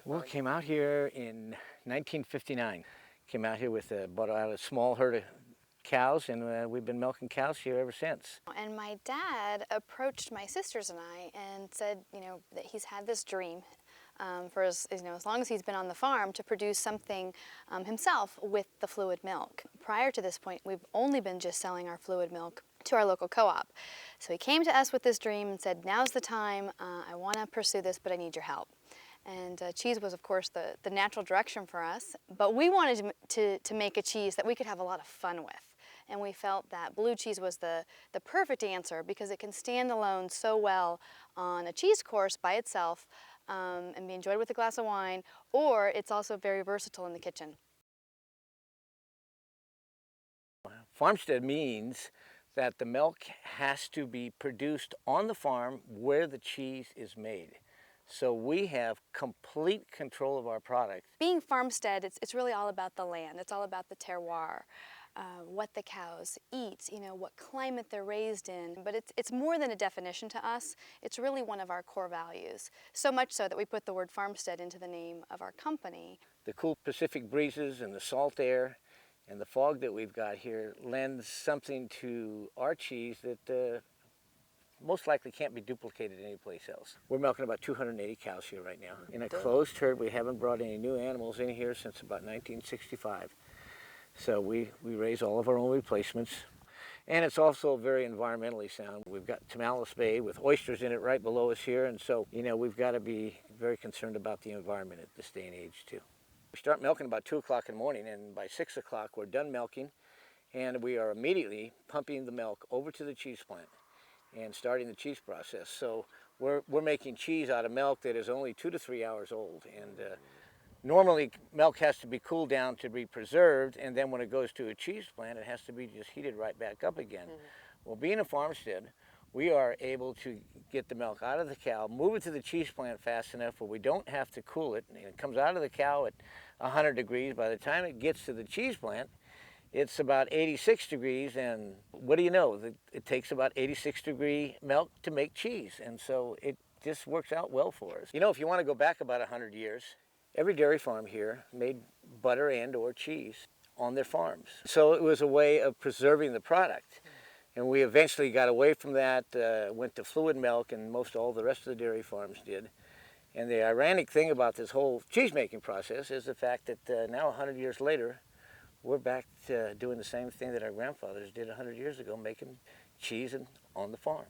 Well, came out here in 1959. Came out here with bought out a small herd of cows, and we've been milking cows here ever since. And my dad approached my sisters and I and said, that he's had this dream for as long as he's been on the farm to produce something himself with the fluid milk. Prior to this point, we've only been just selling our fluid milk to our local co-op. So he came to us with this dream and said, now's the time, I want to pursue this, but I need your help. And cheese was, of course, the natural direction for us, but we wanted to make a cheese that we could have a lot of fun with. And we felt that blue cheese was the perfect answer because it can stand alone so well on a cheese course by itself and be enjoyed with a glass of wine, or it's also very versatile in the kitchen. Farmstead means that the milk has to be produced on the farm where the cheese is made. So we have complete control of our product. Being farmstead, it's really all about the land. It's all about the terroir, what the cows eat, what climate they're raised in. But it's more than a definition to us. It's really one of our core values. So much so that we put the word farmstead into the name of our company. The cool Pacific breezes and the salt air and the fog that we've got here lends something to our cheese that most likely can't be duplicated anyplace else. We're milking about 280 cows here right now. In a closed herd, we haven't brought any new animals in here since about 1965. So we raise all of our own replacements. And it's also very environmentally sound. We've got Tamales Bay with oysters in it right below us here, and so, we've got to be very concerned about the environment at this day and age too. We start milking about 2 o'clock in the morning, and by 6 o'clock we're done milking, and we are immediately pumping the milk over to the cheese plant and starting the cheese process. So we're making cheese out of milk that is only 2 to 3 hours old. And normally milk has to be cooled down to be preserved, and then when it goes to a cheese plant, it has to be just heated right back up again. Well, being a farmstead, we are able to get the milk out of the cow, move it to the cheese plant fast enough where we don't have to cool it. And it comes out of the cow at 100 degrees. By the time it gets to the cheese plant, it's about 86 degrees, and what do you know? It takes about 86-degree milk to make cheese, and so it just works out well for us. If you want to go back about 100 years, every dairy farm here made butter and or cheese on their farms. So it was a way of preserving the product, and we eventually got away from that, went to fluid milk, and most all the rest of the dairy farms did. And the ironic thing about this whole cheese-making process is the fact that now 100 years later, we're back to doing the same thing that our grandfathers did 100 years ago, making cheese on the farm.